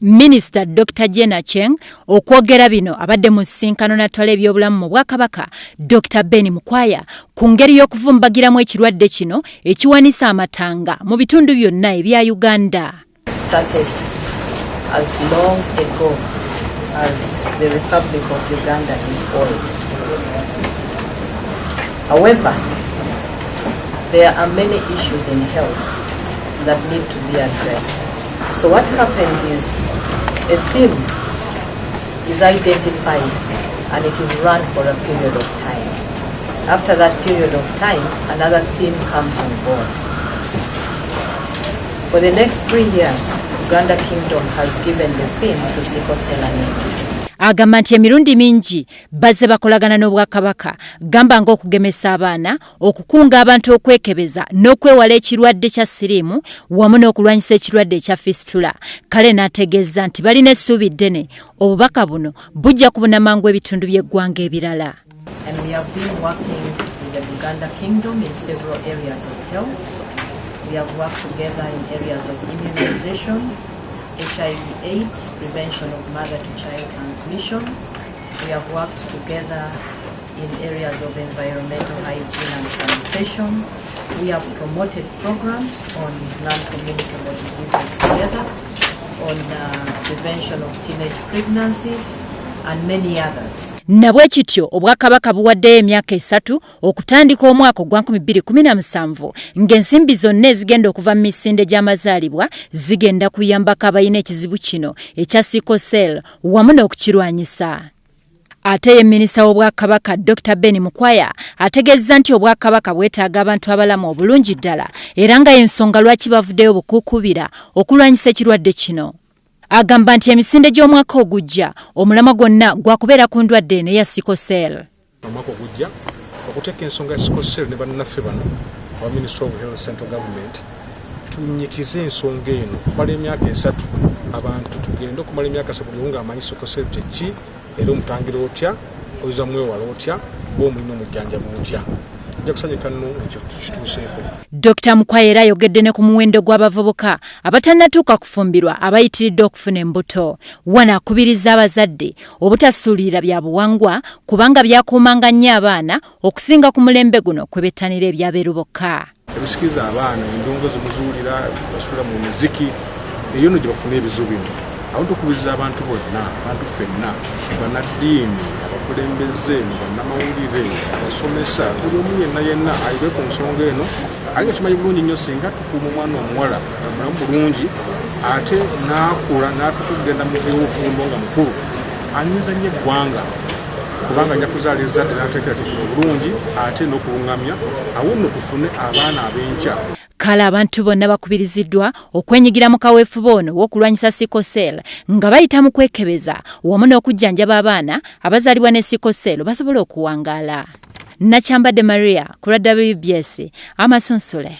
Minister Dr. Aceng okwogera bino abadde mu ssinkano n'atwala ebyobulamu mu Obwa Kabaka Dr. Ben Mukwaya ku ngeri y'okuvumbagiramu ekirwadde kino ekiwanisa amatanga mu bitundu byonna ebya Uganda. Started as long ago as the Republic of Uganda is old. However, there are many issues in health that need to be addressed. So what happens is a theme is identified and it is run for a period of time. After that period of time, another theme comes on board. For the next 3 years, Uganda Kingdom has given the theme to Sicklecell anemia. Agamba nti emirundi mingi bazze bakolagana n'Obwa Kabaka gamba ng'okugemesa abaana, okukunga abantu okwekebeza n'okwewala ekirwadde kya siriimu wamu n'okulwanyisa ekirwadde ekya fistula. Kale n'ategeeza nti balina essuubi ddene obubaka buno bujja kubuna mangu ebitundu by'eggwanga ebirala. And we have been working with the Uganda Kingdom in several areas of health. We have worked together in areas of immunization, HIV/AIDS, prevention of mother-to-child transmission. We have worked together in areas of environmental hygiene and sanitation. We have promoted programs on non-communicable diseases together, on prevention of teenage pregnancies, and many others. Nabwe kityo Obwa Kabaka buwaddeyo emyaka 3 okutandika omwaka gwa 2017 ng'ensimbi zonna ezigenda okuva mu misinde gy'amazaalibwa zigenda kuyambako abalina ekizibu kino ekya Sicklecell wamu n'okukirwanyisa. Ate ye minisita w'Obwa Kabaka Dr. Ben Mukwaya ategeezza nti Obwa Kabaka bwetaaga abantu abalamu obulungi ddala era nga y'ensonga lwaki bavuddeyo bukuukubira okulwanyisa ekirwadde kino. Agamba nti emisinde gy'omwaka ogujja omulamwa gwonna gwakubeera ku ndwadde eno eya Sicklecell. Omwaka ogujja okuteeka ensonga ya Sicklecell ne bannaffe bano aba Ministry of Health Central Government tunyikize ensonga eno okumala emyaka 3 abantu tugenda okumala emyaka 3 buli nga amanyi Sicklecell ki era omutangira otya oyinza mwewala otya bw'omulina omujjanjabi otya. Dr. Mukwaya era ayogedde ne ku muwendo gw'abavubuka abatannatuuka kufumbirwa abayitiridde okufuna embuto. Wano akubiriza abazadde obutasuulira bya buwangwa kubanga byakuumanga nnyo abaana okusinga ku mulembe guno kwe bettanira ebyabeeru bokka. Ebisikiza abaana endongozi muzuulira basuula mu muziki eyo no gye bafuna ebizu bino. Awo tukubiriza abantu bonna, abantu ffenna, bannaddiini, abakulembeze, bannamawulire, abasomesa, buli omu yenna ayibe ku nsonga eno ali kimanyi bulungi nnyo singa tukuuma omwana omuwala omulamu bulungi ate n'akula n'atukugenda mu ewufumbo nga mukulu anyiza nnyo eggwanga kubanga ajja kuzaala ezzadde n'ateekerateekera obulungi ate n'okulungamya awo nno tufune abaana ab'enkya. Kale abantu bonna bakubiriziddwa okwenyigira mu kaweefube ono w'okulwanyisa Sicklecell nga bayita mu kwekebeza wamu n'okujjanjaba abaana abazaalibwa ne Sicklecell basobole okuwangaala. Nakyambadde Maria ku WBS Amasunsule.